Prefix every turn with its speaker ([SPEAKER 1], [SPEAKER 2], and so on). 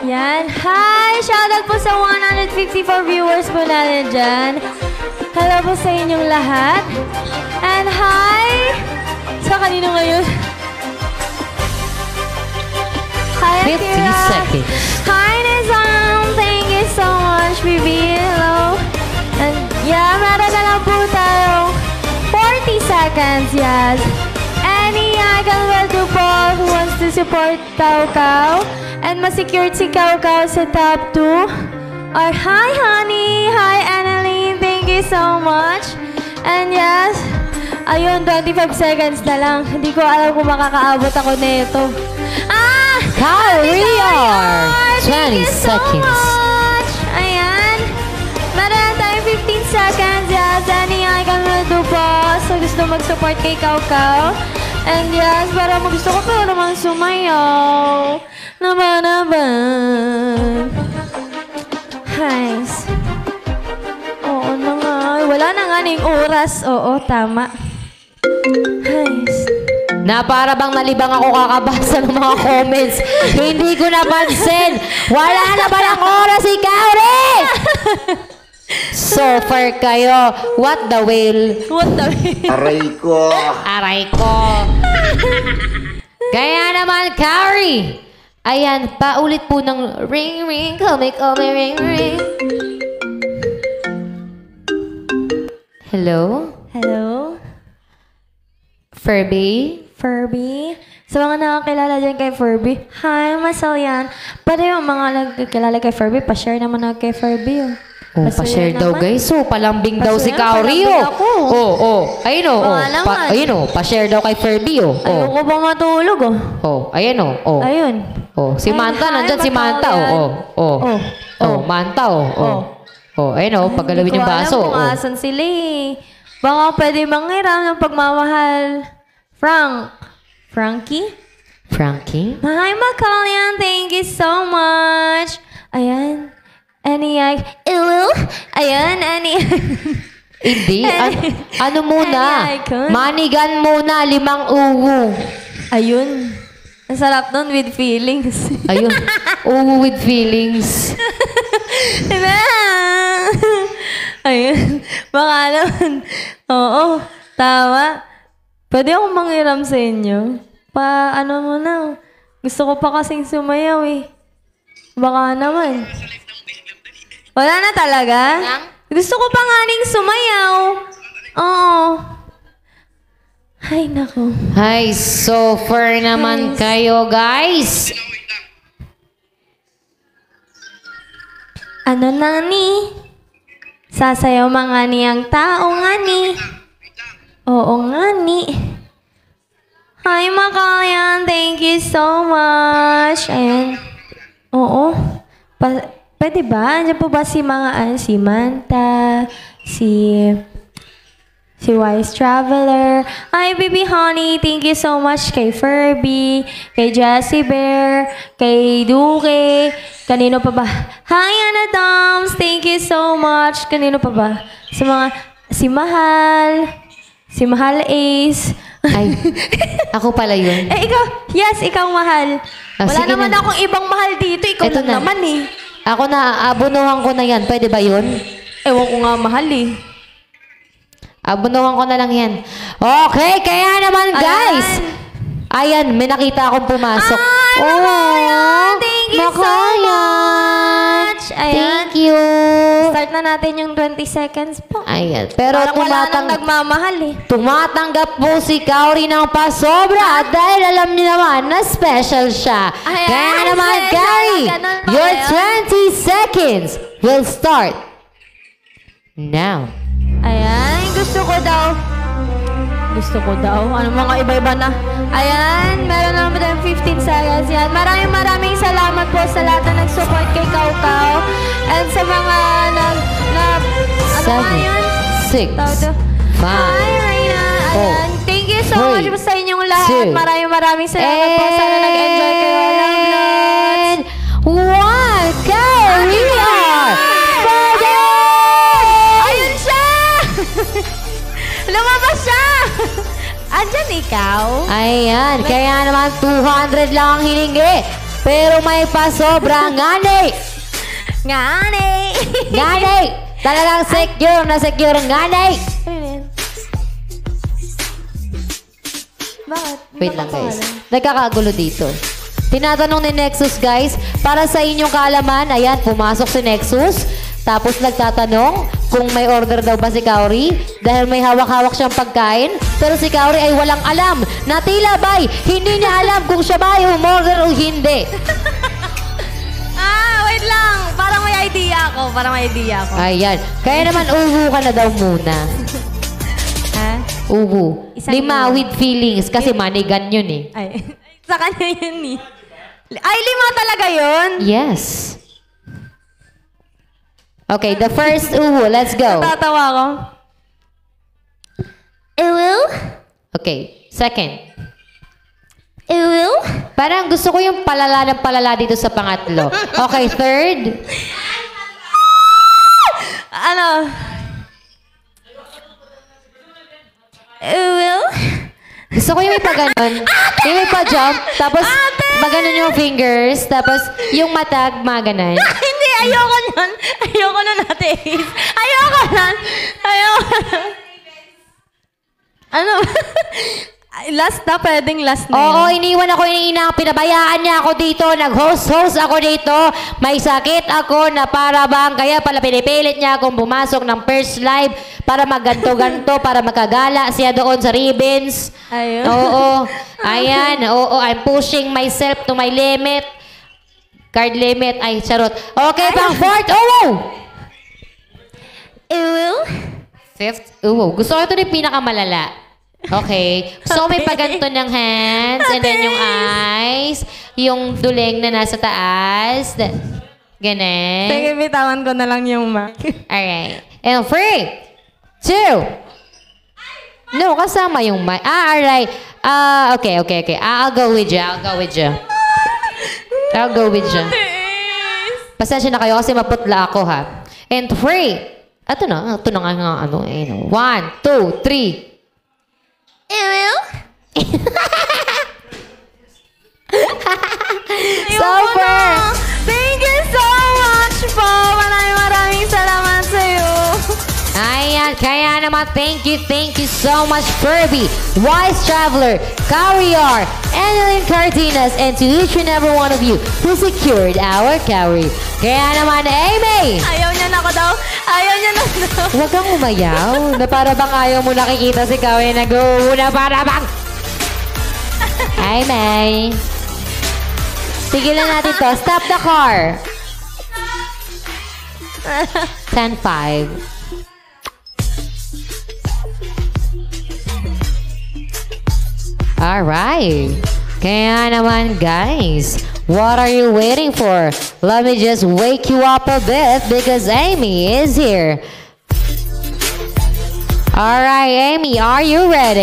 [SPEAKER 1] Yan. Hi! Shoutout po sa 154 viewers po natin dyan. Hello po sa inyong lahat. And hi! Sa kanino ngayon? Hi,
[SPEAKER 2] 50 seconds.
[SPEAKER 1] Hi, Nizam! Thank you so much, baby. Hello. And yeah, meron na lang po tayong 40 seconds, yes. Any icon will do po who wants to support Kao Kao. And ma-secured si Kao Kao sa top 2. Or hi, honey! Hi, Annalyn! Thank you so much. And yes, ayun, 25 seconds na lang. Hindi ko alam kung makakaabot ako nito.
[SPEAKER 2] Career! 20
[SPEAKER 1] Thank you so
[SPEAKER 2] seconds.
[SPEAKER 1] much. Ayan. Meron tayong 15 seconds. Yes, any icon will do po. So, gusto mag-support kay Kao Kao. And yes, para gusto ko pero naman sumayaw. Naman. Nice. Oo na nga. Wala na nga ning oras. Oo, tama. Nice.
[SPEAKER 2] Na para bang nalibang ako kakabasa ng mga comments. Hindi ko napansin. Wala na ba ng oras si Kauri? So far kayo. What the whale?
[SPEAKER 1] What the hell?
[SPEAKER 3] Aray ko.
[SPEAKER 2] Aray ko. Kaya naman, Kauri. Ayan, paulit po ng ring, ring, call me, ring, ring. Hello?
[SPEAKER 1] Hello?
[SPEAKER 2] Furby?
[SPEAKER 1] Furby? Sa mga nakakilala dyan kay Furby, hi, masal yan. Pero yung mga nagkakilala kay Furby, pa-share naman ako kay Furby.
[SPEAKER 2] Oh, pa-share daw guys. So, palambing daw si Kauri. Ayun o. Pa-share daw kay Furby.
[SPEAKER 1] Ayoko pa matulog.
[SPEAKER 2] Ayun o.
[SPEAKER 1] Ayun.
[SPEAKER 2] Si Manta, nandyan si Manta. Manta. Ayun o, paggalawin yung baso.
[SPEAKER 1] Hindi ko alam kung asan sila eh. Baka pwede manghiram ng pagmamahal. Frankie? Hi, Macallian. Thank you so much. Ayan. Ayan,
[SPEAKER 2] Hindi. Ano muna? Manigan muna, 5 uwu.
[SPEAKER 1] Ayun. Ang sarap nun with feelings.
[SPEAKER 2] Ayun. Uwu with feelings.
[SPEAKER 1] Ayun. Baka naman. Oo. Tama. Pwede akong manghiram sa inyo. Ano mo na. Gusto ko pa kasing sumayaw eh. Baka naman. Wala na talaga? Gusto ko pa nga ning sumayaw. Oo. Ay, naku.
[SPEAKER 2] Hi, so far naman kayo, guys.
[SPEAKER 1] Ano na ni? Sasayaw mga niyang tao nga ni. Oo nga ni. Hi, Macallian. Thank you so much. Ayan. Oo. Pwede ba? Andiyan po ba si si Manta, si Wise Traveler. Hi, Baby Honey. Thank you so much kay Furby, kay Jessie Bear, kay Duque. Kanino pa ba? Hi, Anna Doms. Thank you so much. Kanino pa ba? Si Mahal Ace.
[SPEAKER 2] Ay, ako pala yun.
[SPEAKER 1] Ikaw. Yes, ikaw Mahal. Wala naman akong ibang Mahal dito. Ikaw lang naman eh.
[SPEAKER 2] Ako na, abunuhan ko na yan. Pwede ba yun?
[SPEAKER 1] Ewan ko nga Mahal eh.
[SPEAKER 2] Abunuhan ko na lang yan. Okay, kaya naman guys. Ayan, may nakita akong pumasok.
[SPEAKER 1] Thank you so much. Ayan.
[SPEAKER 2] Thank you.
[SPEAKER 1] Start na natin yung 20 seconds po.
[SPEAKER 2] Ayan. Pero
[SPEAKER 1] wala nang nagmamahal eh.
[SPEAKER 2] Tumatanggap po si Kauri ng pasobra dahil alam niyo naman na special siya. Kaya naman, Kauri, your 20 seconds will start now.
[SPEAKER 1] Ayan, gusto ko daw. Ano mga iba-iba na. Ayan, meron naman tayong 15 seconds yan. Maraming salamat po sa lahat na nag-support kay Kao Kao. And sa mga ano nga yun?
[SPEAKER 2] 7, 6, 5,
[SPEAKER 1] Hi, Reina. Ayan, thank you so much po sa inyong lahat. Maraming salamat po. Sana nag-enjoy kayo. Love,
[SPEAKER 2] 1, Career!
[SPEAKER 1] Ayun siya! Lumabas siya! Andyan ikaw?
[SPEAKER 2] Ayan, kaya naman 200 lang ang hiningi. pero may pasobra ngani.
[SPEAKER 1] Ngani!
[SPEAKER 2] Ngani! Talagang secure na secure ngani.
[SPEAKER 1] Ano yan? Bakit?
[SPEAKER 2] Wait lang guys. Nagkakagulo dito. Tinatanong ni Nexus guys, para sa inyong kaalaman, ayan, pumasok si Nexus. Tapos nagtatanong kung may order daw ba si Kaori dahil may hawak-hawak siyang pagkain. Pero si Kaori ay walang alam na tila ba'y hindi niya alam kung siya ba ay umorder o hindi.
[SPEAKER 1] Wait lang. Parang may idea ako.
[SPEAKER 2] Ayan. Kaya naman uwu ka na daw muna.
[SPEAKER 1] Ha?
[SPEAKER 2] Uwu.
[SPEAKER 1] Isang
[SPEAKER 2] 5
[SPEAKER 1] uwu.
[SPEAKER 2] with feelings kasi manigan yun eh.
[SPEAKER 1] Ay, sa kanya yun eh. Ay, 5 talaga yun?
[SPEAKER 2] Yes. Okay, the first uwu. Let's go.
[SPEAKER 1] Natatawa ko. Ew?
[SPEAKER 2] Okay, second.
[SPEAKER 1] Ew?
[SPEAKER 2] Parang gusto ko yung palala ng palala dito sa pangatlo. Okay, third.
[SPEAKER 1] Ano? Ew?
[SPEAKER 2] Gusto ko yung may pa-ganon. Yung may pa-jump. Tapos, maganon yung fingers. Tapos, yung mata, maganon.
[SPEAKER 1] Hindi, ayoko nun. Ayoko nun, Ate Ace. Ayoko nun. Ano? Last na, pwedeng last na
[SPEAKER 2] Oo,
[SPEAKER 1] yun.
[SPEAKER 2] iniwan ako iniinang. Pinabayaan niya ako dito. Nag-host ako dito. May sakit ako na para bang. Kaya pala pinipilit niya akong pumasok ng first live para magganto-ganto, para makagala siya doon sa ribbons.
[SPEAKER 1] Ayun.
[SPEAKER 2] Oo. Ayan. Oo, I'm pushing myself to my limit. Card limit. Ay, charot. Okay, pang fourth. Oo!
[SPEAKER 1] Ew?
[SPEAKER 2] Fifth. Oo. Gusto ko ito na yung pinakamalala. Okay. So, may paganto ng hands and then yung eyes. Yung duling na nasa taas. Ganun.
[SPEAKER 1] Sige, bitawan ko na lang yung mic.
[SPEAKER 2] Alright. And 3, 2. No, kasama yung mic. Alright. Okay. I'll go with you. Pasensya na kayo kasi maputla ako ha. And 3. Ito na nga ano. 1, 2, 3.
[SPEAKER 1] Ew?
[SPEAKER 2] Super!
[SPEAKER 1] Thank you so much po. Maraming salamat sa'yo.
[SPEAKER 2] Ayan, kaya naman thank you so much Furby, Wise Traveler, Kauriar, Annalyn Cardenas, and to each and every one of you who secured our Kauri. Kaya naman, Amy!
[SPEAKER 1] Ayaw niya na ako daw.
[SPEAKER 2] Huwag kang umayaw, na para bang ayaw mo nakikita si Kauri nag-uuna para bang... Hi, May. Tigilan natin to. Stop the car. 10-5. Alright. Kaya naman, guys, what are you waiting for? Let me just wake you up a bit because Amy is here. Alright, Amy, are you ready?